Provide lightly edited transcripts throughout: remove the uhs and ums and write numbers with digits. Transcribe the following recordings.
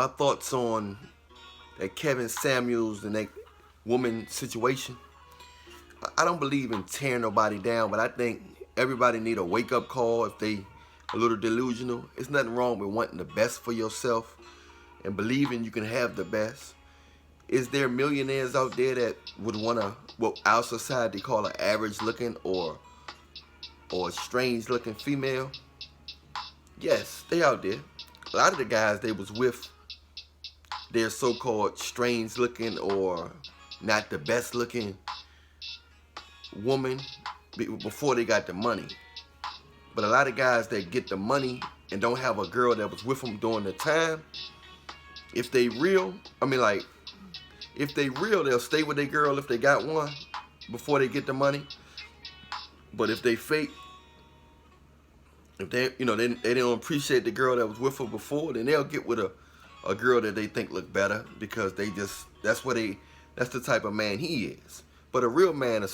my thoughts on that Kevin Samuels and that woman situation. I don't believe in tearing nobody down, but I think everybody need a wake up call if they a little delusional. It's nothing wrong with wanting the best for yourself and believing you can have the best. Is there millionaires out there that would want to, what our society call an average looking or a strange looking female? Yes, they out there. A lot of the guys they was with, they're so-called strange looking or not the best looking woman before they got the money. But a lot of guys that get the money and don't have a girl that was with them during the time, if they real, if they real, they'll stay with their girl if they got one before they get the money. But if they fake, if they they don't appreciate the girl that was with her before, then they'll get with a girl that they think look better because that's the type of man he is. But a real man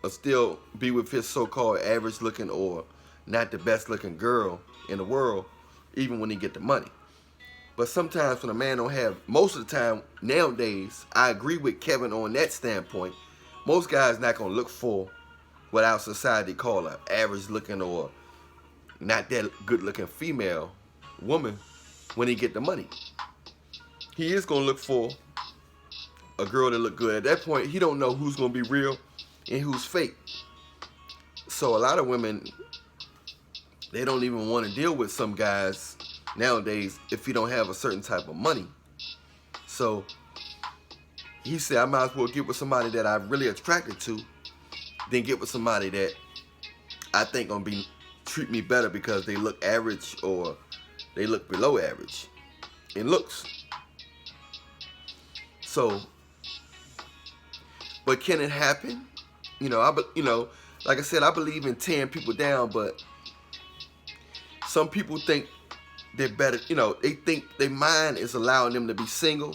will still be with his so-called average looking or not the best looking girl in the world, even when he get the money. But sometimes when a man don't have, most of the time nowadays, I agree with Kevin on that standpoint. Most guys not gonna look for what our society call an average looking or not that good looking female woman when he get the money. He is gonna look for a girl that look good. At that point, he don't know who's gonna be real and who's fake. So a lot of women, they don't even want to deal with some guys nowadays if you don't have a certain type of money. So he said, I might as well get with somebody that I'm really attracted to than get with somebody that I think gonna treat me better because they look average or they look below average in looks. So, but can it happen? Like I said, I believe in tearing people down, but some people think they're better. They think their mind is allowing them to be single.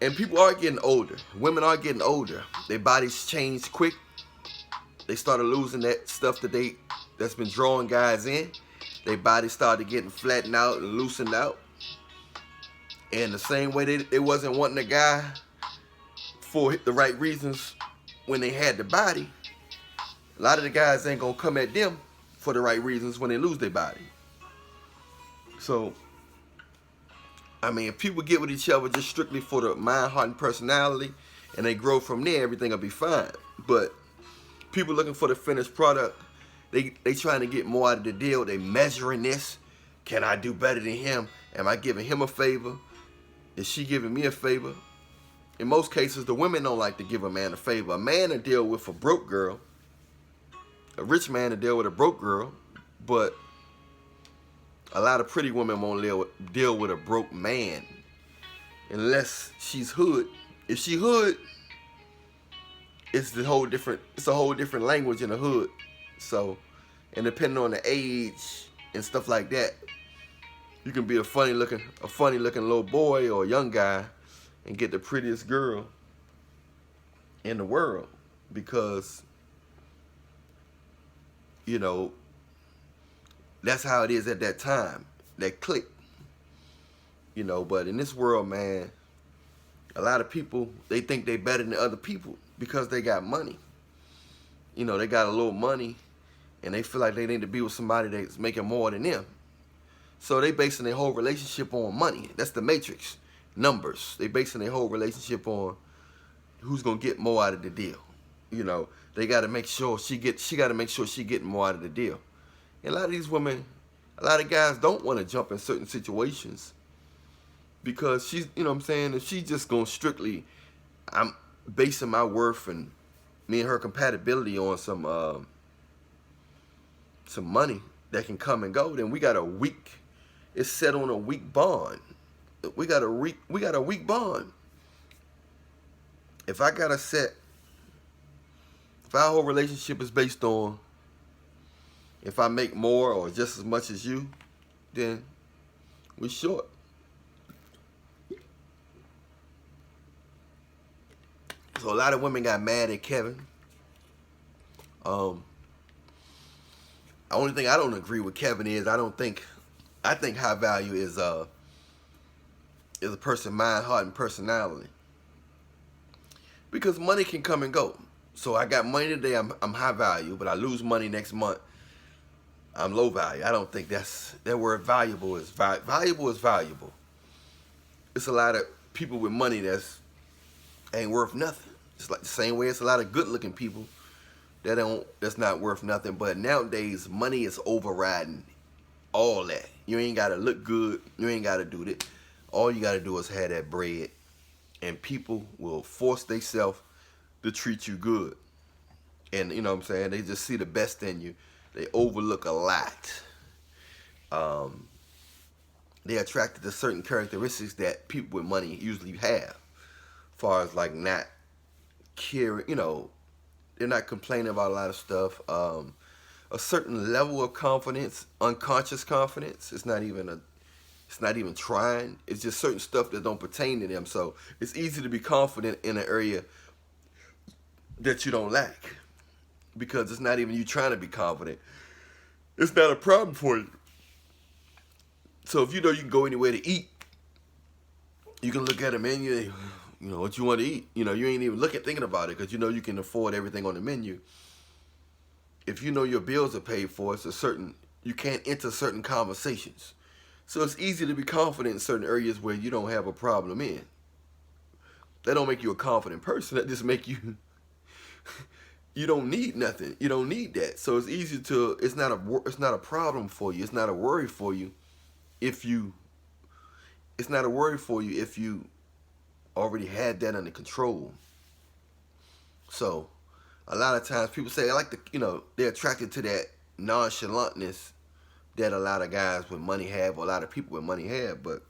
And people are getting older. Women are getting older. Their bodies change quick. They started losing that stuff that's been drawing guys in. Their bodies started getting flattened out and loosened out. And the same way they wasn't wanting a guy for the right reasons when they had the body, a lot of the guys ain't gonna come at them for the right reasons when they lose their body. So, if people get with each other just strictly for the mind, heart, and personality, and they grow from there, everything will be fine. But people looking for the finished product, they trying to get more out of the deal. They measuring this. Can I do better than him? Am I giving him a favor? Is she giving me a favor? In most cases, the women don't like to give a man a favor. A man will deal with a broke girl. A rich man will deal with a broke girl. But a lot of pretty women won't deal with a broke man unless she's hood. If she hood, it's a whole different language in the hood. So, and depending on the age and stuff like that, you can be a funny looking little boy or a young guy and get the prettiest girl in the world because that's how it is at that time, that click. But in this world, man, a lot of people, they think they better than other people because they got money. They got a little money and they feel like they need to be with somebody that's making more than them. So they basing their whole relationship on money. That's the matrix. Numbers. They basing their whole relationship on who's gonna get more out of the deal. They gotta make sure she getting more out of the deal. And a lot of these women, a lot of guys don't want to jump in certain situations because she's, if she's just going strictly, I'm basing my worth and me and her compatibility on some money that can come and go, then it's set on a weak bond. We got a weak bond. If our whole relationship is based on if I make more or just as much as you, then we short. So a lot of women got mad at Kevin. The only thing I don't agree with Kevin is I think high value is is a person's mind, heart, and personality. Because money can come and go. So I got money today, I'm high value, but I lose money next month, I'm low value. I don't think that word valuable is valuable is valuable. It's a lot of people with money ain't worth nothing. It's like the same way it's a lot of good looking people that's not worth nothing. But nowadays money is overriding all that. You ain't gotta look good, you ain't gotta do that. All you gotta do is have that bread, and people will force themselves to treat you good. And you know what I'm saying, they just see the best in you. They overlook a lot. They're attracted to certain characteristics that people with money usually have. As far as like not caring, they're not complaining about a lot of stuff. A certain level of confidence, unconscious confidence. It's not even trying. It's just certain stuff that don't pertain to them. So it's easy to be confident in an area that you don't lack, because it's not even you trying to be confident. It's not a problem for you. So if you know you can go anywhere to eat, you can look at a menu, what you want to eat. You ain't even thinking about it, because you can afford everything on the menu. If you know your bills are paid for, you can't enter certain conversations. So it's easy to be confident in certain areas where you don't have a problem in. That don't make you a confident person. That just make you, you don't need nothing. You don't need that. So it's easy to, it's not a problem for you. It's not a worry for you if you already had that under control. So a lot of times people say, they're attracted to that nonchalantness that a lot of guys with money have, or a lot of people with money have, but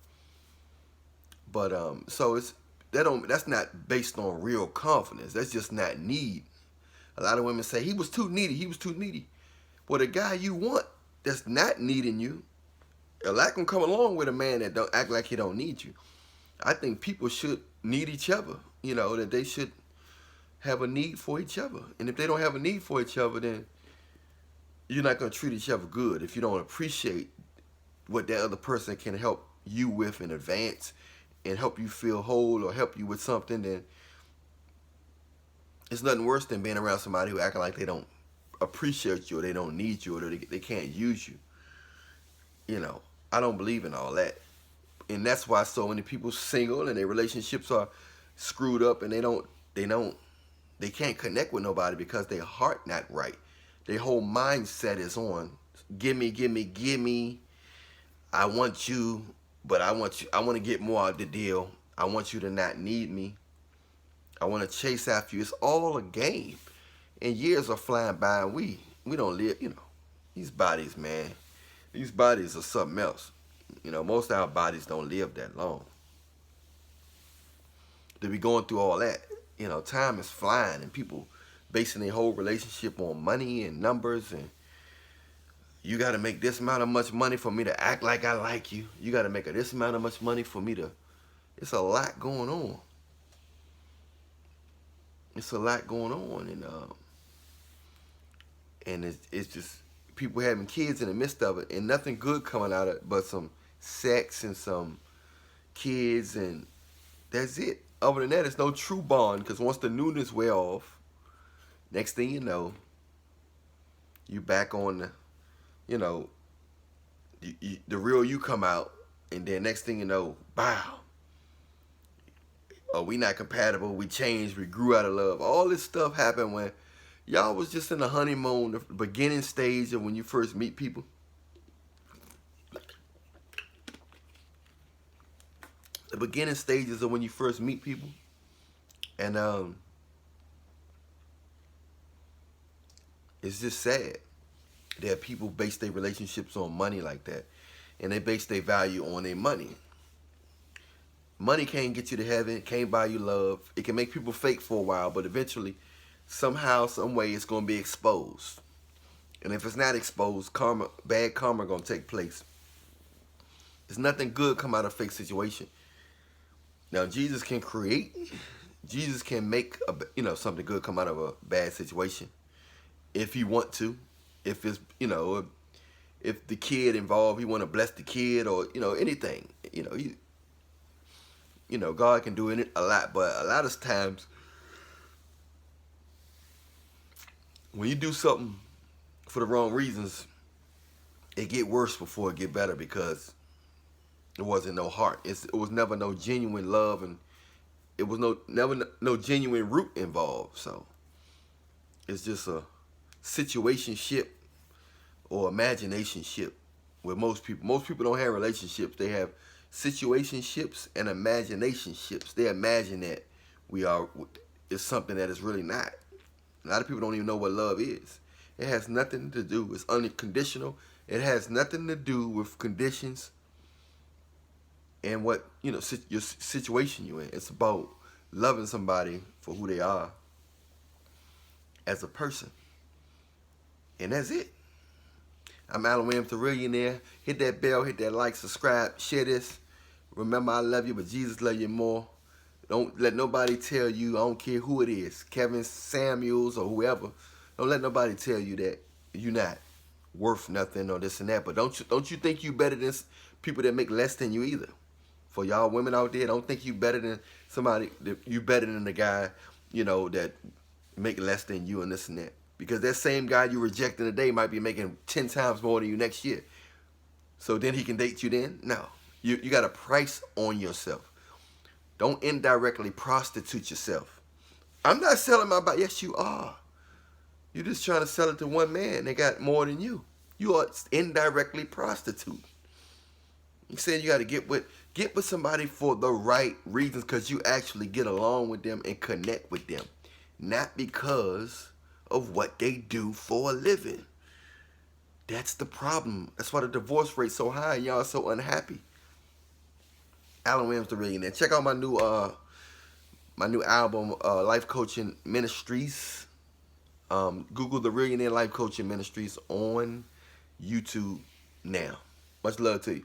so that's not based on real confidence. That's just not need. A lot of women say he was too needy. Well, the guy you want that's not needing you, a lot can come along with a man that don't act like he don't need you. I think people should need each other. That they should have a need for each other. And if they don't have a need for each other, then you're not going to treat each other good. If you don't appreciate what that other person can help you with in advance and help you feel whole or help you with something, then it's nothing worse than being around somebody who acting like they don't appreciate you, or they don't need you, or they can't use you. I don't believe in all that. And that's why so many people single and their relationships are screwed up, and they can't connect with nobody because their heart not right. Their whole mindset is on gimme. I want you, but I want to get more out of the deal. I want you to not need me. I want to chase after you. It's all a game. And years are flying by, and we don't live, these bodies, man. These bodies are something else. Most of our bodies don't live that long. To be going through all that, time is flying, and people basing their whole relationship on money and numbers, and you got to make this amount of much money for me to act like I like you. You got to make this amount of much money for me to. It's a lot going on. It's a lot going on, and it's just people having kids in the midst of it, and nothing good coming out of it but some sex and some kids, and that's it. Other than that, it's no true bond, because once the newness wear off, next thing you know, you back on the, the real you come out, and then next thing you know, wow. Oh, we not compatible, we changed, we grew out of love. All this stuff happened when y'all was just in the honeymoon, the beginning stage of when you first meet people. The beginning stages of when you first meet people. And it's just sad that people base their relationships on money like that. And they base their value on their money. Money can't get you to heaven. It can't buy you love. It can make people fake for a while, but eventually, somehow, some way, it's going to be exposed. And if it's not exposed, bad karma going to take place. There's nothing good come out of a fake situation. Now, Jesus can make something good come out of a bad situation if he want to. If it's, if the kid involved, he want to bless the kid, or anything. God can do it a lot, but a lot of times when you do something for the wrong reasons, it get worse before it get better because it wasn't no heart. It was never no genuine love, and it was never no genuine root involved. So it's just a situationship or imaginationship with most people. Most people don't have relationships. They have situationships and imaginationships. They imagine that it's something that is really not. A lot of people don't even know what love is. It has nothing to do. It's unconditional. It has nothing to do with conditions and what your situation you're in. It's about loving somebody for who they are as a person, and that's it. I'm Allan Williams The Reallionaire. Hit that bell, hit that like, subscribe, share this. Remember, I love you, but Jesus loves you more. Don't let nobody tell you, I don't care who it is, Kevin Samuels or whoever. Don't let nobody tell you that you're not worth nothing or this and that. But don't you think you better than people that make less than you either. For y'all women out there, don't think you better than somebody. You better than the guy, that make less than you and this and that. Because that same guy you rejecting today might be making 10 times more than you next year. So then he can date you then? No. You got a price on yourself. Don't indirectly prostitute yourself. I'm not selling my body. Yes, you are. You're just trying to sell it to one man. They got more than you. You are indirectly prostitute. You said you got to get with somebody for the right reasons because you actually get along with them and connect with them. Not because of what they do for a living. That's the problem. That's why the divorce rate's so high and y'all are so unhappy. Allan Williams The Reallionaire. Check out my new album, Life Coaching Ministries. Google The Reallionaire Life Coaching Ministries on YouTube now. Much love to you.